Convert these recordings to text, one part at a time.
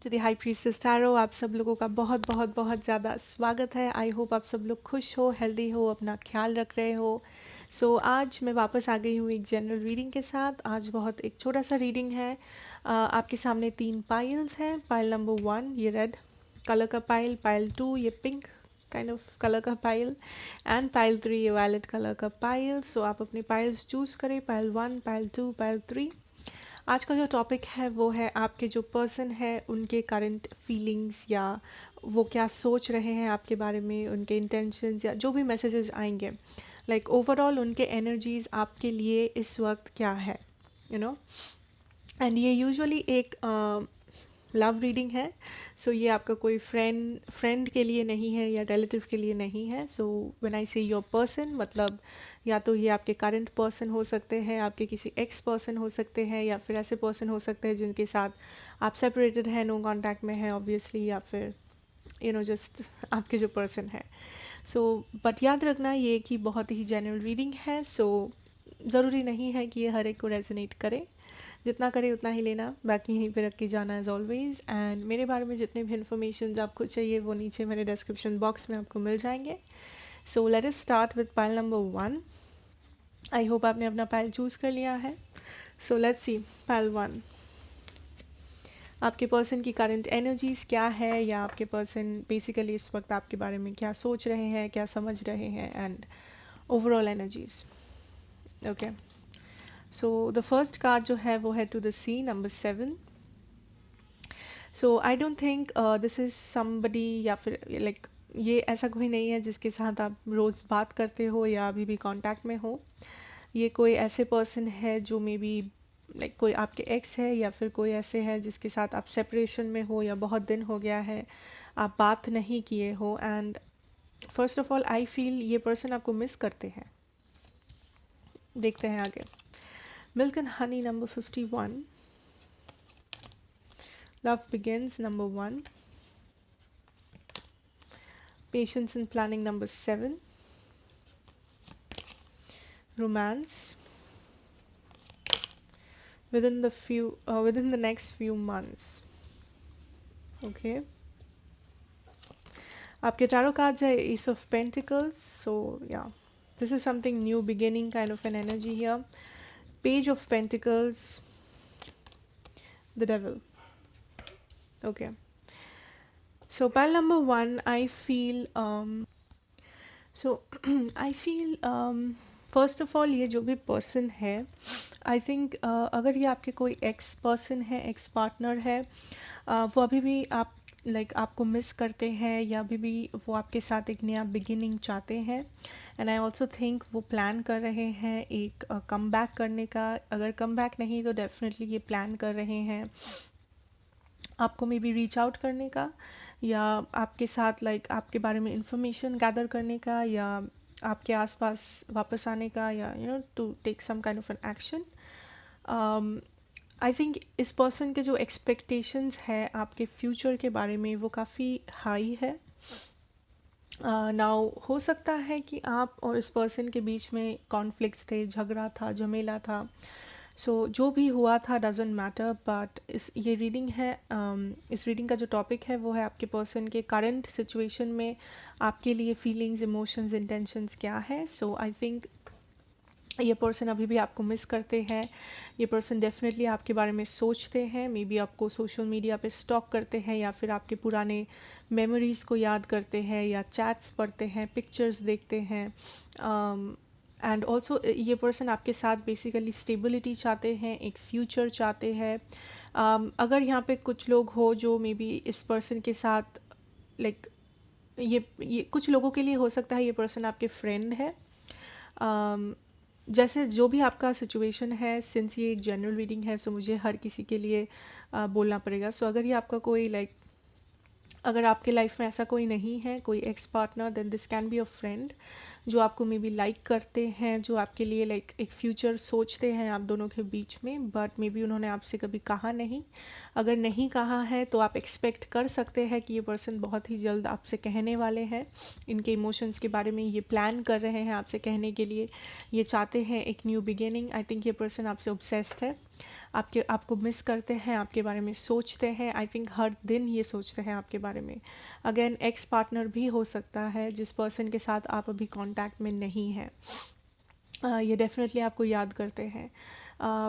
To the high priestess tarot. आप सब लोगों का बहुत बहुत बहुत ज़्यादा स्वागत है। आई होप आप सब लोग खुश हो, हेल्दी हो, अपना ख्याल रख रहे हो। आज मैं वापस आ गई हूँ एक जनरल रीडिंग के साथ। आज बहुत एक छोटा सा रीडिंग है। आपके सामने 3 पाइल्स हैं। पाइल नंबर 1 ये रेड कलर का पाइल, पाइल 2 ये पिंक काइंड ऑफ कलर का पाइल, एंड पाइल 3 ये वायलेट कलर का पाइल। आप अपने पाइल्स चूज़ करें, पाइल 1, पाइल 2, पाइल 3। आज का जो टॉपिक है वो है आपके जो पर्सन है उनके करंट फीलिंग्स, या वो क्या सोच रहे हैं आपके बारे में, उनके इंटेंशंस या जो भी मैसेजेस आएंगे, लाइक ओवरऑल उनके एनर्जीज आपके लिए इस वक्त क्या है, यू नो। एंड ये यूजुअली एक लव रीडिंग है। ये आपका कोई फ्रेंड के लिए नहीं है या रिलेटिव के लिए नहीं है। व्हेन आई से योर पर्सन, मतलब या तो ये आपके करंट पर्सन हो सकते हैं, आपके किसी एक्स पर्सन हो सकते हैं, या फिर ऐसे पर्सन हो सकते हैं जिनके साथ आप सेपरेटेड हैं, नो कॉन्टैक्ट में हैं ऑब्वियसली, या फिर जस्ट आपके जो पर्सन है। बट याद रखना ये कि बहुत ही जनरल रीडिंग है। ज़रूरी नहीं है कि ये हर एक को रेजोनेट करे। जितना करे उतना ही लेना, बाकी यहीं पे रख के जाना एज ऑलवेज। एंड मेरे बारे में जितने भी इन्फॉर्मेशन आपको चाहिए वो नीचे मेरे डिस्क्रिप्शन बॉक्स में आपको मिल जाएंगे। Let us start with pile number 1। I hope आपने अपना पाइल चूज़ कर लिया है। Let's see pile 1। आपके पर्सन की करंट एनर्जीज क्या है, या आपके पर्सन बेसिकली इस वक्त आपके बारे में क्या सोच रहे हैं, क्या समझ रहे हैं, and overall energies. Okay, the first card जो है वो है to the sea, number 7। I don't think this is somebody, या फिर लाइक ये ऐसा कोई नहीं है जिसके साथ आप रोज़ बात करते हो या अभी भी कांटेक्ट में हो। ये कोई ऐसे पर्सन है जो मे बी लाइक कोई आपके एक्स है, या फिर कोई ऐसे है जिसके साथ आप सेपरेशन में हो, या बहुत दिन हो गया है आप बात नहीं किए हो। And first of all I feel ये पर्सन आपको मिस करते हैं। देखते हैं आगे। Milk and honey number 51, love begins number 1, patience and planning number 7, romance within the next few months. Okay, आपके चारों कार्ड्स है Ace of Pentacles. Yeah, this is something new beginning kind of an energy here. Page of Pentacles, the Devil. Okay, pile number 1, I feel I feel first of all ये जो भी person है, I think अगर ये आपके कोई x person है, ex partner है, वो अभी भी आपको मिस करते हैं, या अभी भी वो आपके साथ एक नया बिगिनिंग चाहते हैं। एंड आई ऑल्सो थिंक वो प्लान कर रहे हैं एक कम बैक करने का। अगर कम बैक नहीं तो डेफिनेटली ये प्लान कर रहे हैं आपको मे बी रीच आउट करने का, या आपके साथ आपके बारे में इंफॉर्मेशन गैदर करने का, या आपके आसपास वापस आने का, या to take some kind of an action. I think इस पर्सन के जो एक्सपेक्टेशंस है आपके फ्यूचर के बारे में वो काफ़ी हाई है। नाउ हो सकता है कि आप और इस पर्सन के बीच में कॉन्फ्लिक्ट्स थे, झगड़ा था, झमेला था। जो भी हुआ था डजेंट मैटर, बट ये रीडिंग है, इस रीडिंग का जो टॉपिक है वो है आपके पर्सन के करंट सिचुएशन में आपके लिए फीलिंग्स, इमोशंस, इंटेंशंस क्या है। आई थिंक ये पर्सन अभी भी आपको मिस करते हैं। ये पर्सन डेफिनेटली आपके बारे में सोचते हैं, मे बी आपको सोशल मीडिया पे स्टॉक करते हैं, या फिर आपके पुराने मेमोरीज़ को याद करते हैं, या चैट्स पढ़ते हैं, पिक्चर्स देखते हैं। एंड ऑल्सो ये पर्सन आपके साथ बेसिकली स्टेबिलिटी चाहते हैं, एक फ्यूचर चाहते हैं। अगर यहाँ पे कुछ लोग हो जो मे बी इस पर्सन के साथ ये कुछ लोगों के लिए हो सकता है ये पर्सन आपके फ्रेंड है। जैसे जो भी आपका सिचुएशन है, सिंस ये एक जनरल रीडिंग है मुझे हर किसी के लिए बोलना पड़ेगा। अगर ये आपका कोई अगर आपके लाइफ में ऐसा कोई नहीं है, कोई ex partner, then this can be a friend जो आपको मे बी लाइक करते हैं, जो आपके लिए लाइक एक फ्यूचर सोचते हैं आप दोनों के बीच में, बट मे बी उन्होंने आपसे कभी कहा नहीं। अगर नहीं कहा है तो आप एक्सपेक्ट कर सकते हैं कि ये पर्सन बहुत ही जल्द आपसे कहने वाले हैं। इनके इमोशंस के बारे में ये प्लान कर रहे हैं आपसे कहने के लिए, ये चाहते हैं एक न्यू बिगिनिंग। आई थिंक ये पर्सन आपसे ऑब्सेस्ड है, आपको मिस करते हैं, आपके बारे में सोचते हैं। आई थिंक हर दिन ये सोचते हैं आपके बारे में। अगेन एक्स पार्टनर भी हो सकता है जिस पर्सन के साथ आप अभी कांटेक्ट में नहीं हैं। ये डेफिनेटली आपको याद करते हैं।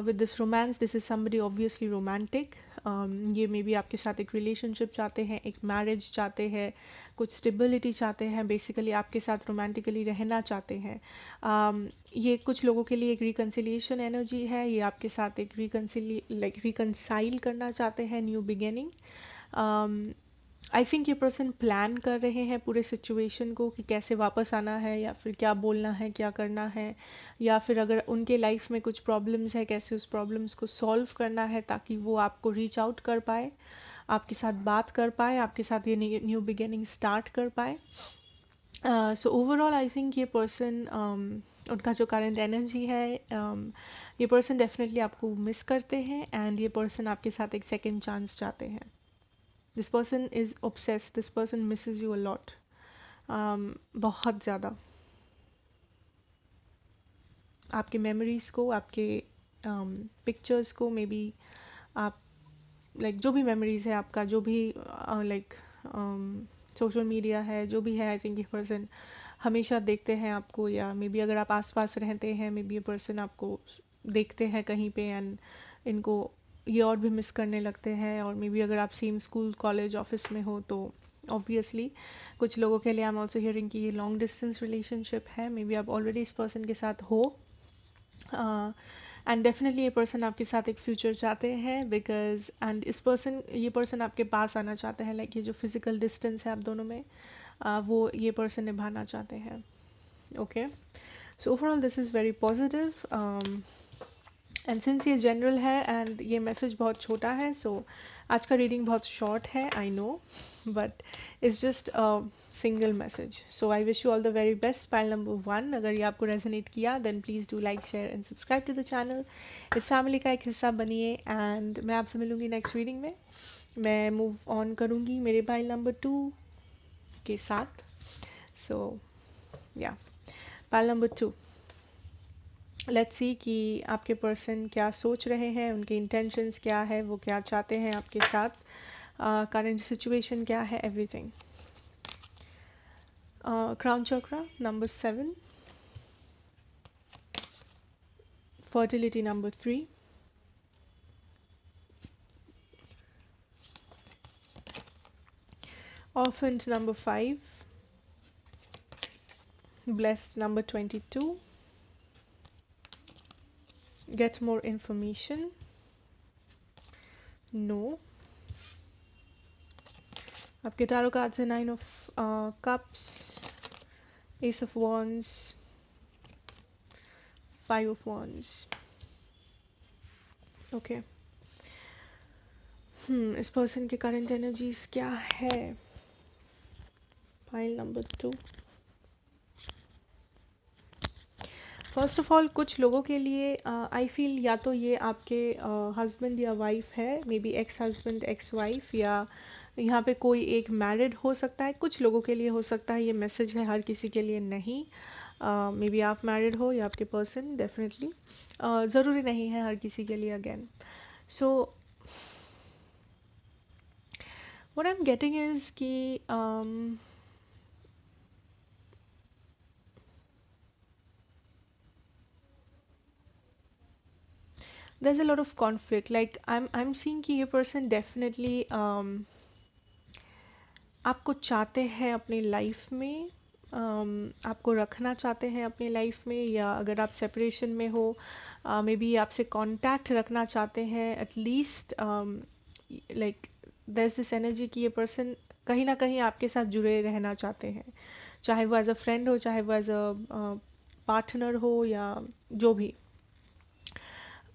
With this romance, this is somebody obviously romantic. ये मे बी आपके साथ एक रिलेशनशिप चाहते हैं, एक मैरिज चाहते हैं, कुछ स्टेबिलिटी चाहते हैं, बेसिकली आपके साथ रोमांटिकली रहना चाहते हैं। ये कुछ लोगों के लिए एक रिकन्सिलिएशन एनर्जी है, ये आपके साथ एक रिकन्साइल करना चाहते हैं, न्यू बिगिनिंग। आई थिंक ये पर्सन प्लान कर रहे हैं पूरे सिचुएशन को कि कैसे वापस आना है, या फिर क्या बोलना है, क्या करना है, या फिर अगर उनके लाइफ में कुछ प्रॉब्लम्स है कैसे उस प्रॉब्लम्स को सॉल्व करना है ताकि वो आपको रीच आउट कर पाए, आपके साथ बात कर पाए, आपके साथ ये न्यू बिगिनिंग स्टार्ट कर पाए। सो ओवरऑल आई थिंक ये पर्सन उनका जो करंट एनर्जी है, ये पर्सन डेफिनेटली आपको मिस करते हैं, एंड ये पर्सन आपके साथ एक सेकेंड चांस चाहते हैं। This person is obsessed, this person misses you a lot, बहुत ज़्यादा। आपके मेमोरीज़ को, आपके पिक्चर्स को, मे बी आप लाइक जो भी मेमोरीज़ है आपका, जो भी लाइक सोशल मीडिया है, जो भी है, आई थिंक ये पर्सन हमेशा देखते हैं आपको, या मे बी अगर आप आसपास रहते हैं, मे बी ये पर्सन आपको देखते हैं कहीं पे, एंड इनको ये और भी मिस करने लगते हैं। और मे बी अगर आप सेम स्कूल, कॉलेज, ऑफिस में हो तो ऑब्वियसली कुछ लोगों के लिए आई एम ऑल्सो हियरिंग कि ये लॉन्ग डिस्टेंस रिलेशनशिप है, मे बी आप ऑलरेडी इस पर्सन के साथ हो, एंड डेफिनेटली ये पर्सन आपके साथ एक फ्यूचर चाहते हैं, बिकॉज एंड ये पर्सन आपके पास आना चाहते हैं, लाइक ये जो फिजिकल डिस्टेंस है आप दोनों में, वो ये पर्सन निभाना चाहते हैं। Okay, so overall this is very positive, and since ये जनरल है एंड ये मैसेज बहुत छोटा है, सो आज का रीडिंग बहुत शॉर्ट है, I know, but it's just a single message. So I wish you all the very best. Pile number 1, अगर ये आपको रेजोनेट किया then please do like, share and subscribe to the channel. इस family का एक हिस्सा बनिए, एंड मैं आपसे मिलूँगी नेक्स्ट रीडिंग में। मैं मूव ऑन करूँगी मेरे पाइल नंबर 2 के साथ। सो या, पाइल नंबर 2, लेट्स सी कि आपके पर्सन क्या सोच रहे हैं, उनके इंटेंशंस क्या है, वो क्या चाहते हैं आपके साथ, करंट सिचुएशन क्या है, everything. Crown chakra number 7, fertility number 3, orphaned number 5, blessed number 22, get more information, no। आपके टारो कार्ड्स है 9 of cups, ace of wands, 5 of wands। Okay, इस पर्सन के करंट एनर्जीज क्या है, file number 2। First of all कुछ लोगों के लिए आई फील या तो ये आपके हस्बैंड या वाइफ है, may be ex husband, ex wife, या यहाँ पे कोई एक मैरिड हो सकता है। कुछ लोगों के लिए हो सकता है ये मैसेज है, हर किसी के लिए नहीं। मे बी आप मैरिड हो या आपके पर्सन, डेफिनेटली ज़रूरी नहीं है हर किसी के लिए again. So what I am getting is कि there's a lot of conflict, like I'm seeing कि ये person definitely आपको चाहते हैं अपनी लाइफ में, आपको रखना चाहते हैं अपनी लाइफ में, या अगर आप सेपरेशन में हो मे बी आपसे कांटेक्ट रखना चाहते हैं at least. Like there is this energy कि ये पर्सन कहीं ना कहीं आपके साथ जुड़े रहना चाहते हैं, चाहे वो एज अ फ्रेंड हो, चाहे वो एज अ पार्टनर हो, या जो भी।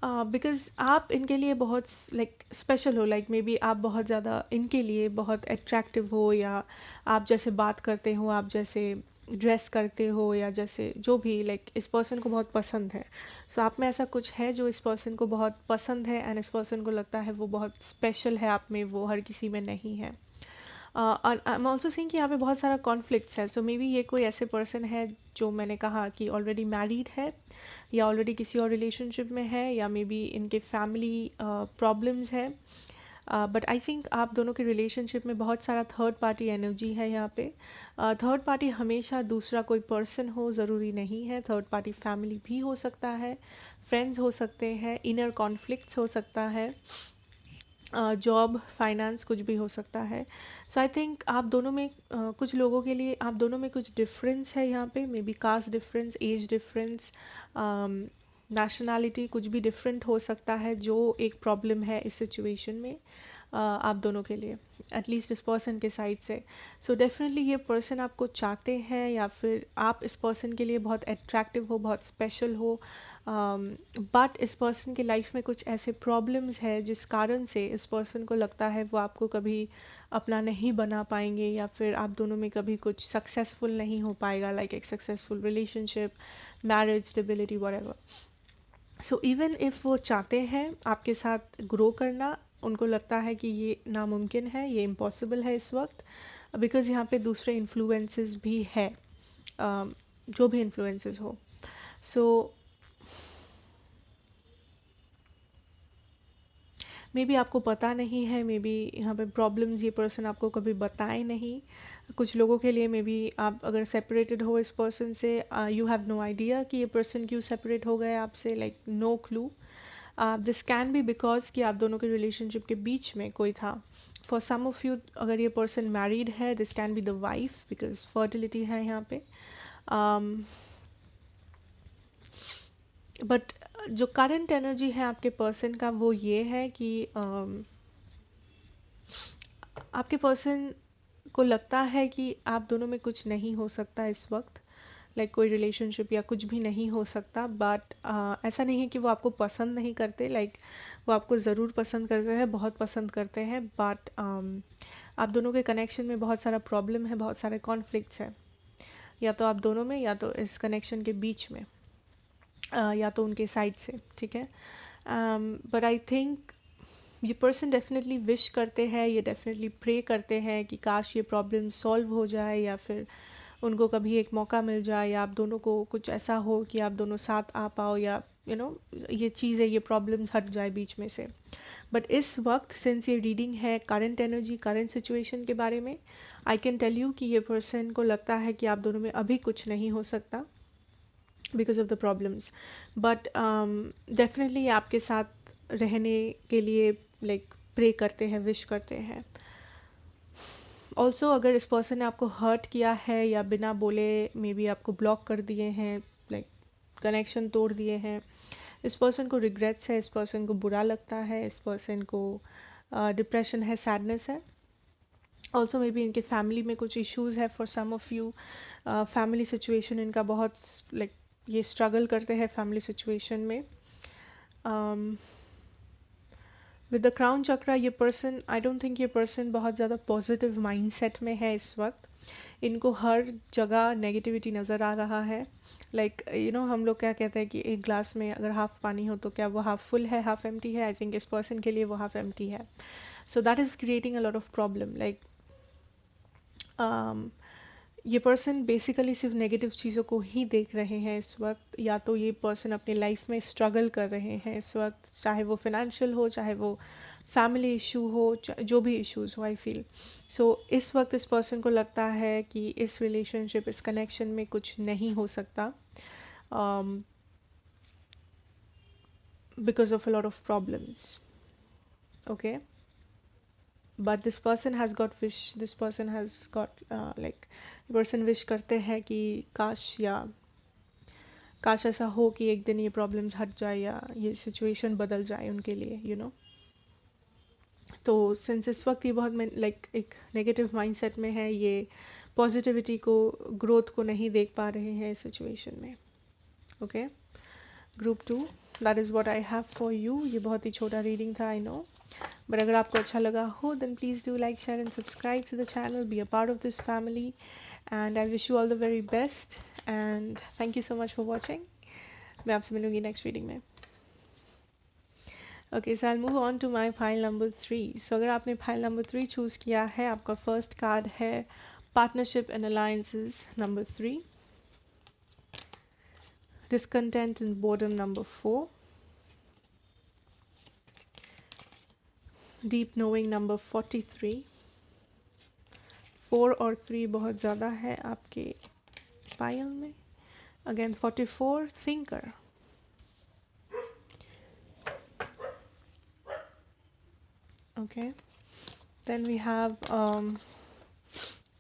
बिकॉज़ आप इनके लिए बहुत लाइक स्पेशल हो, लाइक मे बी आप बहुत ज़्यादा इनके लिए बहुत अट्रैक्टिव हो, या आप जैसे बात करते हो, आप जैसे ड्रेस करते हो, या जैसे जो भी लाइक इस पर्सन को बहुत पसंद है। सो आप में ऐसा कुछ है जो इस पर्सन को बहुत पसंद है, एंड इस पर्सन को लगता है वो बहुत स्पेशल है आप में, वो हर किसी में नहीं है। आई एम ऑल्सो सेइंग कि यहाँ पे बहुत सारा कॉन्फ्लिक्ट्स है, सो मे बी ये कोई ऐसे पर्सन है जो मैंने कहा कि ऑलरेडी मैरिड है, या ऑलरेडी किसी और रिलेशनशिप में है, या मे बी इनके फैमिली प्रॉब्लम्स है। बट आई थिंक आप दोनों के रिलेशनशिप में बहुत सारा थर्ड पार्टी एनर्जी है यहाँ पे। थर्ड पार्टी हमेशा दूसरा कोई पर्सन हो ज़रूरी नहीं है, थर्ड पार्टी फैमिली भी हो सकता है, फ्रेंड्स हो सकते हैं, इनर कॉन्फ्लिक्ट्स हो सकता है, जॉब, फाइनेंस, कुछ भी हो सकता है। सो आई थिंक आप दोनों में कुछ लोगों के लिए आप दोनों में कुछ डिफरेंस है यहाँ पे, maybe caste difference, age difference, nationality, कुछ भी डिफरेंट हो सकता है जो एक प्रॉब्लम है इस सिचुएशन में आप दोनों के लिए, एटलीस्ट इस पर्सन के साइड से। सो डेफिनेटली ये पर्सन आपको चाहते हैं, या फिर आप इस पर्सन के लिए बहुत अट्रैक्टिव हो, बहुत स्पेशल हो, बट इस पर्सन की लाइफ में कुछ ऐसे प्रॉब्लम्स है जिस कारण से इस पर्सन को लगता है वो आपको कभी अपना नहीं बना पाएंगे, या फिर आप दोनों में कभी कुछ सक्सेसफुल नहीं हो पाएगा, लाइक एक successful relationship, marriage, stability, whatever. So even if वो चाहते हैं आपके साथ ग्रो करना, उनको लगता है कि ये नामुमकिन है, ये इम्पॉसिबल है इस वक्त, बिकॉज़ यहाँ पे दूसरे इन्फ्लुएंसेस भी है, जो भी इन्फ्लुएंसेस हो। सो मे बी आपको पता नहीं है, मे बी यहाँ पे प्रॉब्लम्स ये पर्सन आपको कभी बताए नहीं। कुछ लोगों के लिए मे बी आप अगर सेपरेटेड हो इस पर्सन से, यू हैव नो आइडिया कि ये पर्सन क्यों सेपरेट हो गए आपसे, like no clue. This can be because कि आप दोनों के रिलेशनशिप के बीच में कोई था। फॉर सम ऑफ यू, अगर ये पर्सन मैरिड है, this can be the wife, because fertility है यहाँ पे। बट जो करंट एनर्जी है आपके पर्सन का वो ये है कि आपके पर्सन को लगता है कि आप दोनों में कुछ नहीं हो सकता इस वक्त, लाइक कोई रिलेशनशिप या कुछ भी नहीं हो सकता। बट ऐसा नहीं है कि वो आपको पसंद नहीं करते, लाइक वो आपको ज़रूर पसंद करते हैं, बहुत पसंद करते हैं, बट आप दोनों के कनेक्शन में बहुत सारा प्रॉब्लम है, बहुत सारे कॉन्फ्लिक्ट्स है, या तो आप दोनों में, या तो इस कनेक्शन के बीच में, या तो उनके साइड से, ठीक है। बट आई थिंक ये पर्सन डेफिनेटली विश करते हैं, ये डेफिनेटली प्रे करते हैं कि काश ये प्रॉब्लम सॉल्व हो जाए, या फिर उनको कभी एक मौका मिल जाए, या आप दोनों को कुछ ऐसा हो कि आप दोनों साथ आ पाओ, या ये चीज़ है, ये प्रॉब्लम्स हट जाए बीच में से। बट इस वक्त सिंस ये रीडिंग है करंट एनर्जी, करंट सिचुएशन के बारे में, आई कैन टेल यू कि ये पर्सन को लगता है कि आप दोनों में अभी कुछ नहीं हो सकता because of the problems. But definitely आपके साथ रहने के लिए लाइक प्रे करते हैं, विश करते हैं। ऑल्सो अगर इस पर्सन ने आपको हर्ट किया है, या बिना बोले मे बी आपको ब्लॉक कर दिए हैं, लाइक कनेक्शन तोड़ दिए हैं, इस पर्सन को रिग्रेट्स है, इस पर्सन को बुरा लगता है, इस पर्सन को डिप्रेशन है, सैडनेस है। ऑल्सो मे बी इनके फैमिली में कुछ इश्यूज़ है, for some of you family situation इनका बहुत लाइक ये स्ट्रगल करते हैं फैमिली सिचुएशन में। विद द क्राउन चक्रा, ये पर्सन, आई डोंट थिंक ये पर्सन बहुत ज़्यादा पॉजिटिव माइंडसेट में है इस वक्त। इनको हर जगह नेगेटिविटी नज़र आ रहा है। लाइक हम लोग क्या कहते हैं कि एक ग्लास में अगर हाफ पानी हो तो क्या वो हाफ फुल है, हाफ एम्प्टी है? आई थिंक इस पर्सन के लिए वो हाफ एम्प्टी है। So that is creating a lot of problem. Like ये पर्सन बेसिकली सिर्फ नेगेटिव चीज़ों को ही देख रहे हैं इस वक्त, या तो ये पर्सन अपनी लाइफ में स्ट्रगल कर रहे हैं इस वक्त, चाहे वो फिनेंशियल हो, चाहे वो फैमिली इशू हो, जो भी इश्यूज़ हो, आई फील। सो इस वक्त इस पर्सन को लगता है कि इस रिलेशनशिप, इस कनेक्शन में कुछ नहीं हो सकता because of a lot of problems, okay. But this person has got wish, this person has got like person wish करते हैं कि काश ऐसा हो कि एक दिन ये प्रॉब्लम्स हट जाए, या ये सिचुएशन बदल जाए उनके लिए। तो सिंस इस वक्त ये बहुत लाइक एक नेगेटिव माइंडसेट में है, ये पॉजिटिविटी को, ग्रोथ को नहीं देख पा रहे हैं इस सिचुएशन में, okay. Group 2, that is what I have for you. ये बहुत ही छोटा रीडिंग था, आई नो, बट अगर आपको अच्छा लगा हो then please do like, share and subscribe to the channel, be a part of this family, and I wish you all the very best and thank you so much for watching. मैं आपसे मिलूंगी next reading में। Okay, so I move on to my pile number 3। सो अगर आपने pile number 3 choose किया है, आपका फर्स्ट कार्ड है partnership and alliances number 3, discontent and boredom number 4, deep knowing number 43। 4 और 3 बहुत ज़्यादा है आपके पायल में। Again 44, thinker। Okay, then we have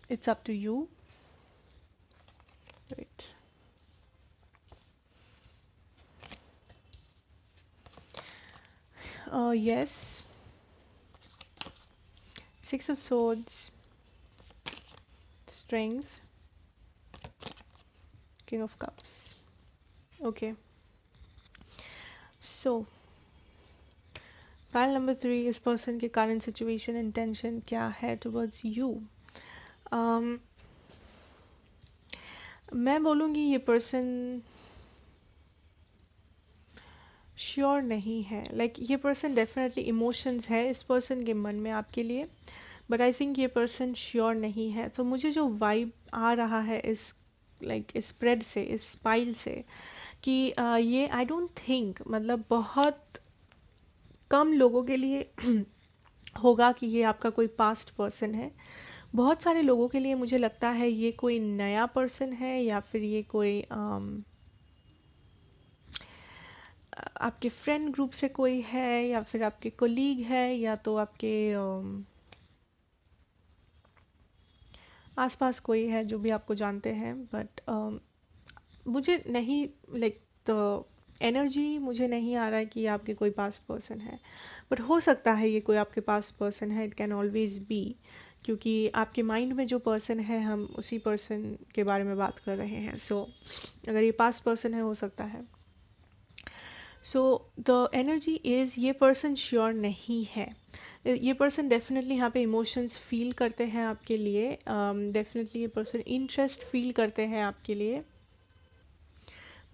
it's up to you। Wait, yes, 6 of swords, strength, king of cups। Okay, so file number 3, इस person के current situation intention क्या है टुवर्ड्स यू। मैं बोलूँगी ये पर्सन श्योर नहीं है। लाइक ये पर्सन डेफिनेटली इमोशंस है इस पर्सन के मन में आपके लिए, बट आई थिंक ये पर्सन श्योर नहीं है। तो मुझे जो वाइब आ रहा है इस इस स्प्रेड से, इस पाइल से, कि ये आई डोंट थिंक, मतलब बहुत कम लोगों के लिए होगा कि ये आपका कोई पास्ट पर्सन है। बहुत सारे लोगों के लिए मुझे लगता है ये कोई नया पर्सन है, या फिर ये कोई आपके फ्रेंड ग्रुप से कोई है, या फिर आपके कोलीग है, या तो आपके आसपास कोई है जो भी आपको जानते हैं। बट मुझे नहीं, लाइक द एनर्जी मुझे नहीं आ रहा है कि ये आपके कोई पास्ट पर्सन है, बट हो सकता है ये कोई आपके पास्ट पर्सन है। इट कैन ऑलवेज बी, क्योंकि आपके माइंड में जो पर्सन है हम उसी पर्सन के बारे में बात कर रहे हैं। सो अगर ये पास्ट पर्सन है, हो सकता है। सो द एनर्जी इज़, ये पर्सन श्योर नहीं है। ये पर्सन डेफिनेटली यहाँ पे इमोशंस फील करते हैं आपके लिए, डेफिनेटली ये पर्सन इंटरेस्ट फील करते हैं आपके लिए,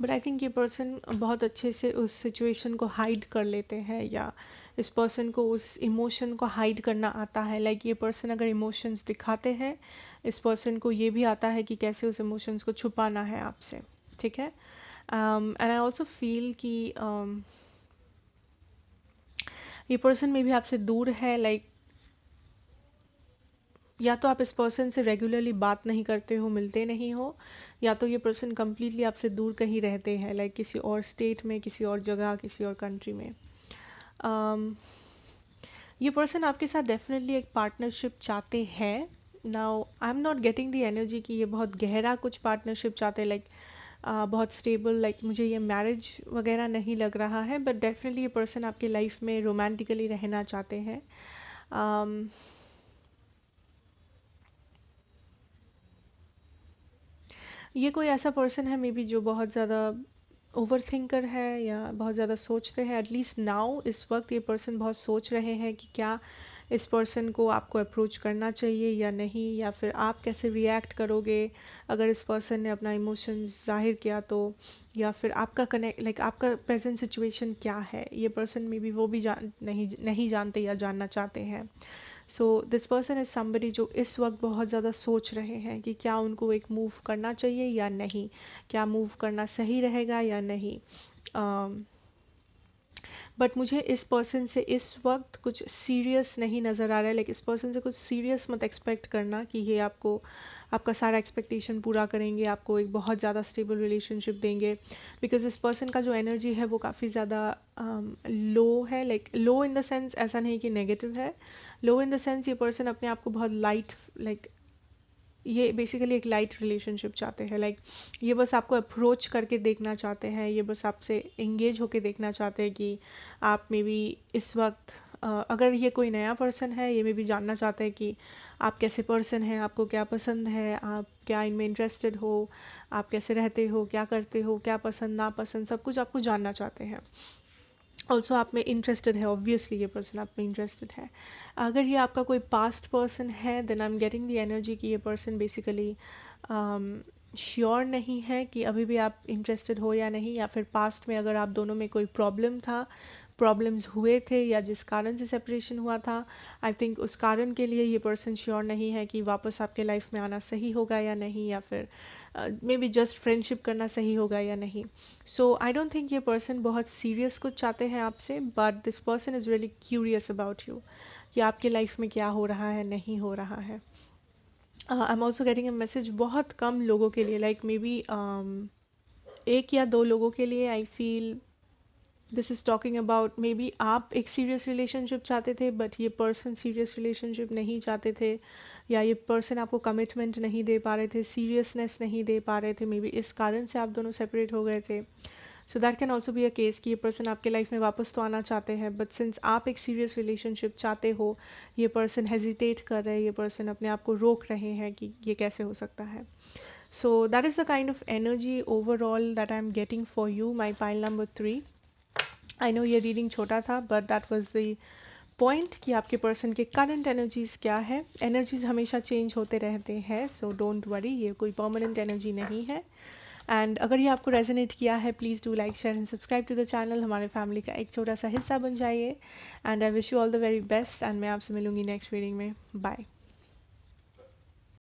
बट आई थिंक ये पर्सन बहुत अच्छे से उस सिचुएशन को हाइड कर लेते हैं, या इस पर्सन को उस इमोशन को हाइड करना आता है। लाइक ये पर्सन अगर इमोशंस दिखाते हैं, इस पर्सन को ये भी आता है कि कैसे उस इमोशंस को छुपाना है आपसे, ठीक है। एंड आई ऑल्सो फील कि ये पर्सन में भी आपसे दूर है। लाइक या तो आप इस पर्सन से रेगुलरली बात नहीं करते हो, मिलते नहीं हो, या तो ये पर्सन कम्प्लीटली आपसे दूर कहीं रहते हैं, लाइक किसी और स्टेट में, किसी और जगह, किसी और कंट्री में। ये पर्सन आपके साथ डेफिनेटली एक पार्टनरशिप चाहते हैं। Now I am not getting the energy कि ये बहुत गहरा कुछ पार्टनरशिप चाहते हैं, लाइक बहुत स्टेबल, लाइक मुझे ये मैरिज वगैरह नहीं लग रहा है, बट डेफिनेटली ये पर्सन आपके लाइफ में रोमांटिकली रहना चाहते हैं। ये कोई ऐसा पर्सन है मे बी जो बहुत ज़्यादा ओवर थिंकर है, या बहुत ज़्यादा सोचते हैं। एटलीस्ट नाउ इस वक्त ये पर्सन बहुत सोच रहे हैं कि क्या इस पर्सन को आपको अप्रोच करना चाहिए या नहीं, या फिर आप कैसे रिएक्ट करोगे अगर इस पर्सन ने अपना इमोशंस जाहिर किया तो, या फिर आपका कनेक्ट, लाइक आपका प्रेजेंट सिचुएशन क्या है। ये पर्सन में भी वो भी नहीं जानते या जानना चाहते हैं। So this person is somebody जो इस वक्त बहुत ज़्यादा सोच रहे हैं कि क्या उनको एक मूव करना चाहिए या नहीं, क्या मूव करना सही रहेगा या नहीं। बट मुझे इस पर्सन से इस वक्त कुछ सीरियस नहीं नज़र आ रहा है। लाइक इस पर्सन से कुछ सीरियस मत एक्सपेक्ट करना कि ये आपको आपका सारा एक्सपेक्टेशन पूरा करेंगे, आपको एक बहुत ज़्यादा स्टेबल रिलेशनशिप देंगे, बिकॉज इस पर्सन का जो एनर्जी है वो काफ़ी ज़्यादा लो है। Like low in the sense ऐसा नहीं कि नेगेटिव है, लो इन द सेंस ये पर्सन अपने आप को बहुत लाइट, लाइक ये बेसिकली एक लाइट रिलेशनशिप चाहते हैं। लाइक ये बस आपको अप्रोच करके देखना चाहते हैं, ये बस आपसे एंगेज होके देखना चाहते हैं कि आप मे बी इस वक्त अगर ये कोई नया पर्सन है, ये मे भी जानना चाहता है कि आप कैसे पर्सन हैं, आपको क्या पसंद है, आप क्या इनमें इंटरेस्टेड हो, आप कैसे रहते हो, क्या करते हो, क्या पसंद नापसंद, सब कुछ आपको जानना चाहते हैं। ऑल्सो आप में इंटरेस्टेड है, ऑब्वियसली ये पर्सन आप में इंटरेस्टेड है। अगर ये आपका कोई पास्ट पर्सन है, then I am getting the energy कि ये पर्सन बेसिकली श्योर नहीं है कि अभी भी आप इंटरेस्टेड हो या नहीं, या फिर पास्ट में अगर आप दोनों में कोई प्रॉब्लम था, प्रॉब्लम्स हुए थे, या जिस कारण से सेपरेशन हुआ था, आई थिंक उस कारण के लिए ये पर्सन श्योर नहीं है कि वापस आपके लाइफ में आना सही होगा या नहीं, या फिर मे बी जस्ट फ्रेंडशिप करना सही होगा या नहीं। सो आई डोंट थिंक ये पर्सन बहुत सीरियस कुछ चाहते हैं आपसे, but this person is really curious about you कि आपके लाइफ में क्या हो रहा है, नहीं हो रहा है। I am also getting a message बहुत कम लोगों के लिए, लाइक मे बी 1 या 2 लोगों के लिए। I feel this is talking about may be आप एक सीरियस रिलेशनशिप चाहते थे, बट ये पर्सन सीरियस रिलेशनशिप नहीं चाहते थे, या ये पर्सन आपको कमिटमेंट नहीं दे पा रहे थे, सीरियसनेस नहीं दे पा रहे थे, मे बी इस कारण से आप दोनों सेपरेट हो गए थे। So that can also be a case कि ये पर्सन आपके लाइफ में वापस तो आना चाहते हैं, बट सिंस आप एक सीरियस रिलेशनशिप चाहते हो, ये पर्सन हेजिटेट कर रहे हैं, ये पर्सन अपने आप को रोक रहे हैं कि ये कैसे हो सकता है। So that is the kind of energy overall that I am getting for you, my pile number 3। I know ये रीडिंग छोटा था, but that was the point कि आपके पर्सन के करंट एनर्जीज़ क्या है। एनर्जीज़ हमेशा चेंज होते रहते हैं, सो डोंट वरी, ये कोई परमानेंट एनर्जी नहीं है। एंड अगर ये आपको रेजोनेट किया है, please do like, share and subscribe to the channel, हमारे फैमिली का एक छोटा सा हिस्सा बन जाइए। And I wish you all the very best, and मैं आपसे मिलूंगी नेक्स्ट रीडिंग में। बाय।